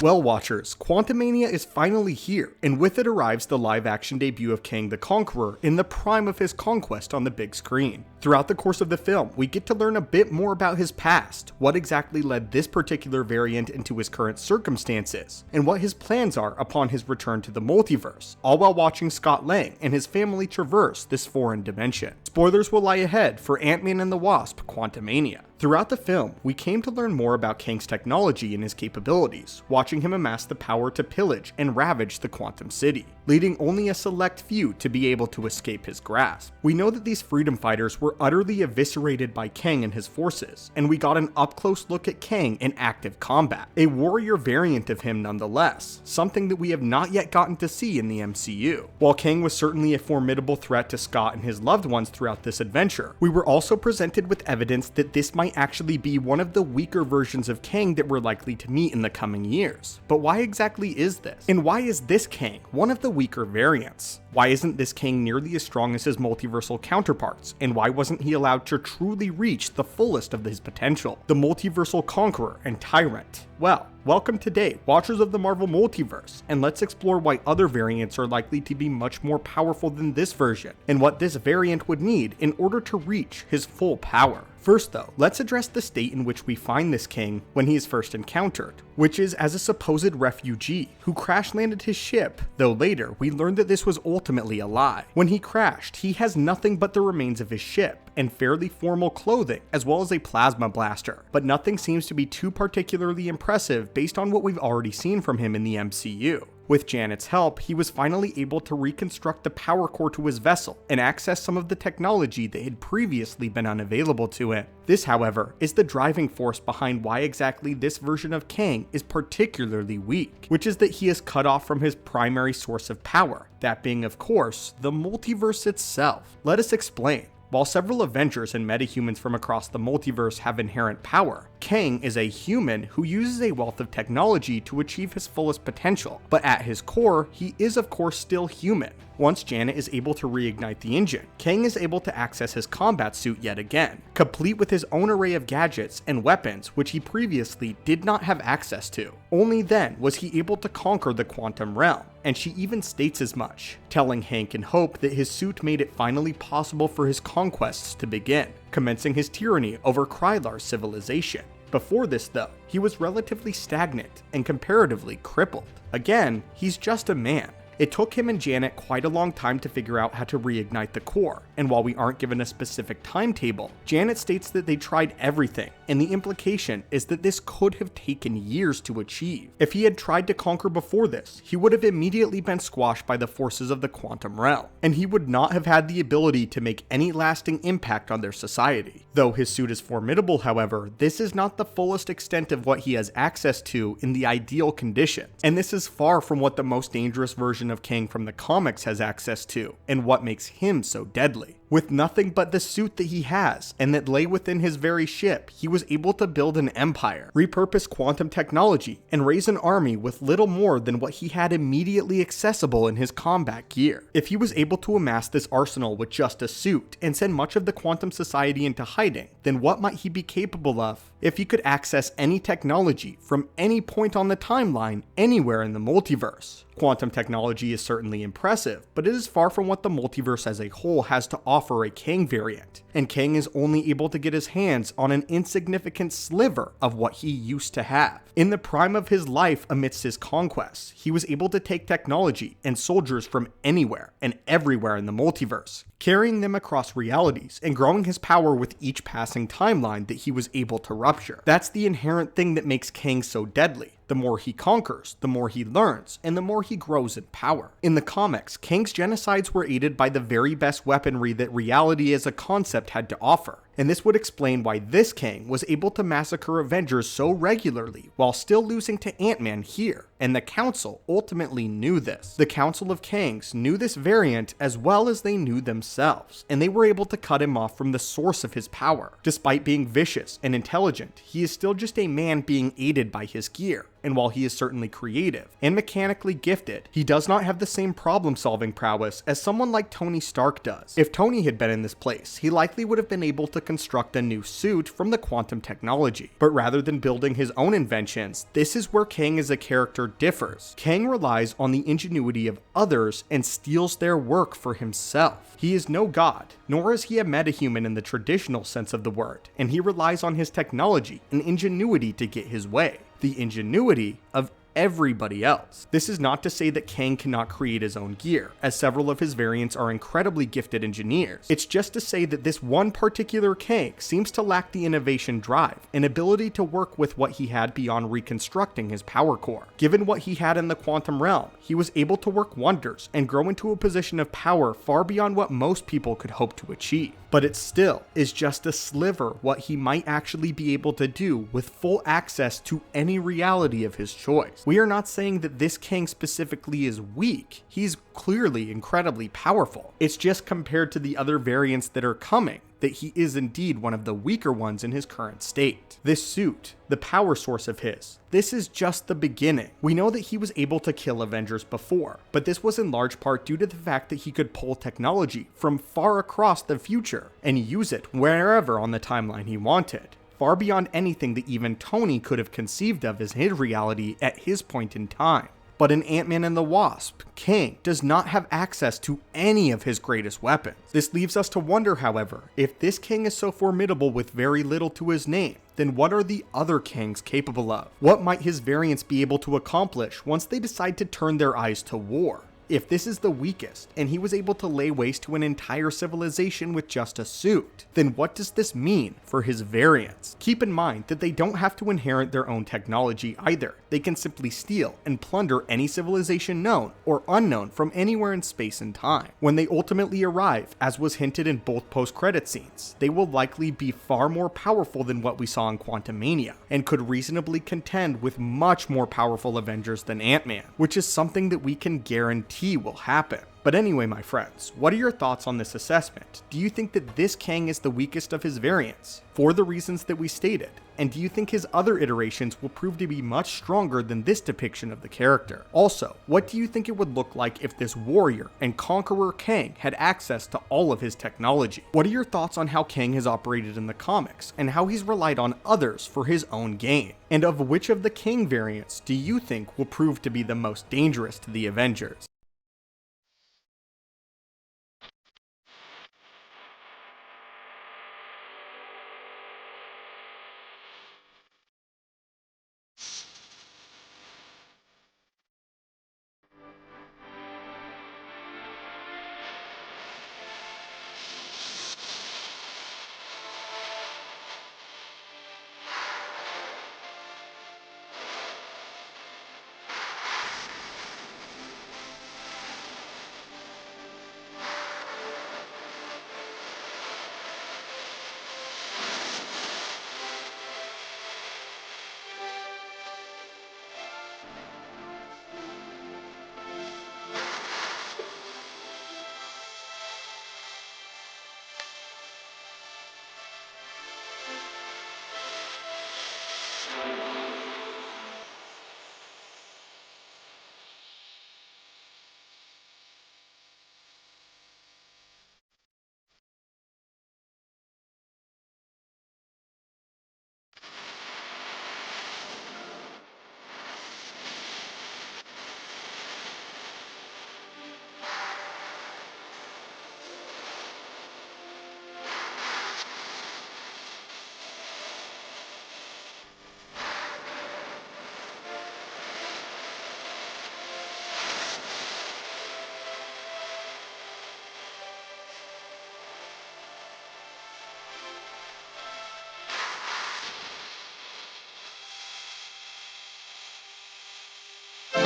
Well, watchers, Quantamania is finally here, and with it arrives the live-action debut of Kang the Conqueror in the prime of his conquest on the big screen. Throughout the course of the film, we get to learn a bit more about his past, what exactly led this particular variant into his current circumstances, and what his plans are upon his return to the multiverse, all while watching Scott Lang and his family traverse this foreign dimension. Spoilers will lie ahead for Ant-Man and the Wasp: Quantumania. Throughout the film, we came to learn more about Kang's technology and his capabilities, watching him amass the power to pillage and ravage the Quantum City, leading only a select few to be able to escape his grasp. We know that these freedom fighters were utterly eviscerated by Kang and his forces, and we got an up-close look at Kang in active combat, a warrior variant of him nonetheless, something that we have not yet gotten to see in the MCU. While Kang was certainly a formidable threat to Scott and his loved ones throughout this adventure, we were also presented with evidence that this might actually be one of the weaker versions of Kang that we're likely to meet in the coming years. But why exactly is this? And why is this Kang one of the weaker variants? Why isn't this Kang nearly as strong as his multiversal counterparts? And why wasn't he allowed to truly reach the fullest of his potential? The multiversal conqueror and tyrant. Well, welcome today, watchers of the Marvel Multiverse, and let's explore why other variants are likely to be much more powerful than this version, and what this variant would need in order to reach his full power. First though, let's address the state in which we find this Kang when he is first encountered, which is as a supposed refugee who crash landed his ship, though later we learned that this was ultimately a lie. When he crashed, he has nothing but the remains of his ship, and fairly formal clothing, as well as a plasma blaster, but nothing seems to be too particularly impressive based on what we've already seen from him in the MCU. With Janet's help, he was finally able to reconstruct the power core to his vessel and access some of the technology that had previously been unavailable to him. This, however, is the driving force behind why exactly this version of Kang is particularly weak, which is that he is cut off from his primary source of power, that being, of course, the multiverse itself. Let us explain. While several Avengers and metahumans from across the multiverse have inherent power, Kang is a human who uses a wealth of technology to achieve his fullest potential, but at his core, he is of course still human. Once Janet is able to reignite the engine, Kang is able to access his combat suit yet again, complete with his own array of gadgets and weapons which he previously did not have access to. Only then was he able to conquer the quantum realm, and she even states as much, telling Hank and Hope that his suit made it finally possible for his conquests to begin, commencing his tyranny over Krylar's civilization. Before this though, he was relatively stagnant and comparatively crippled. Again, he's just a man. It took him and Janet quite a long time to figure out how to reignite the core, and while we aren't given a specific timetable, Janet states that they tried everything, and the implication is that this could have taken years to achieve. If he had tried to conquer before this, he would have immediately been squashed by the forces of the quantum realm, and he would not have had the ability to make any lasting impact on their society. Though his suit is formidable, however, this is not the fullest extent of what he has access to in the ideal conditions, and this is far from what the most dangerous version of Kang from the comics has access to, and what makes him so deadly. With nothing but the suit that he has, and that lay within his very ship, he was able to build an empire, repurpose quantum technology, and raise an army with little more than what he had immediately accessible in his combat gear. If he was able to amass this arsenal with just a suit, and send much of the quantum society into hiding, then what might he be capable of if he could access any technology from any point on the timeline anywhere in the multiverse? Quantum technology is certainly impressive, but it is far from what the multiverse as a whole has to offer a Kang variant, and Kang is only able to get his hands on an insignificant sliver of what he used to have. In the prime of his life amidst his conquests, he was able to take technology and soldiers from anywhere and everywhere in the multiverse, carrying them across realities and growing his power with each passing timeline that he was able to rupture. That's the inherent thing that makes Kang so deadly. The more he conquers, the more he learns, and the more he grows in power. In the comics, Kang's genocides were aided by the very best weaponry that reality as a concept had to offer, and this would explain why this Kang was able to massacre Avengers so regularly while still losing to Ant-Man here, and the Council ultimately knew this. The Council of Kangs knew this variant as well as they knew themselves, and they were able to cut him off from the source of his power. Despite being vicious and intelligent, he is still just a man being aided by his gear. and while he is certainly creative and mechanically gifted, he does not have the same problem-solving prowess as someone like Tony Stark does. If Tony had been in this place, he likely would have been able to construct a new suit from the quantum technology. But rather than building his own inventions, this is where Kang as a character differs. Kang relies on the ingenuity of others and steals their work for himself. He is no god, nor is he a metahuman in the traditional sense of the word, and he relies on his technology and ingenuity to get his way. The ingenuity of everybody else. This is not to say that Kang cannot create his own gear, as several of his variants are incredibly gifted engineers. It's just to say that this one particular Kang seems to lack the innovation drive and ability to work with what he had beyond reconstructing his power core. Given what he had in the quantum realm, he was able to work wonders and grow into a position of power far beyond what most people could hope to achieve. But it still is just a sliver what he might actually be able to do with full access to any reality of his choice. We are not saying that this Kang specifically is weak. He's clearly incredibly powerful. It's just compared to the other variants that are coming, that he is indeed one of the weaker ones in his current state. This suit, the power source of his, this is just the beginning. We know that he was able to kill Avengers before, but this was in large part due to the fact that he could pull technology from far across the future and use it wherever on the timeline he wanted, far beyond anything that even Tony could have conceived of as his reality at his point in time. But in Ant-Man and the Wasp, Kang does not have access to any of his greatest weapons. This leaves us to wonder, however, if this Kang is so formidable with very little to his name, then what are the other Kangs capable of? What might his variants be able to accomplish once they decide to turn their eyes to war? If this is the weakest, and he was able to lay waste to an entire civilization with just a suit, then what does this mean for his variants? Keep in mind that they don't have to inherit their own technology either. They can simply steal and plunder any civilization known or unknown from anywhere in space and time. When they ultimately arrive, as was hinted in both post-credit scenes, they will likely be far more powerful than what we saw in Quantamania, and could reasonably contend with much more powerful Avengers than Ant-Man, which is something that we can guarantee will happen. But anyway, my friends, what are your thoughts on this assessment? Do you think that this Kang is the weakest of his variants, for the reasons that we stated? And do you think his other iterations will prove to be much stronger than this depiction of the character? Also, what do you think it would look like if this warrior and conqueror Kang had access to all of his technology? What are your thoughts on how Kang has operated in the comics, and how he's relied on others for his own gain? And of which of the Kang variants do you think will prove to be the most dangerous to the Avengers?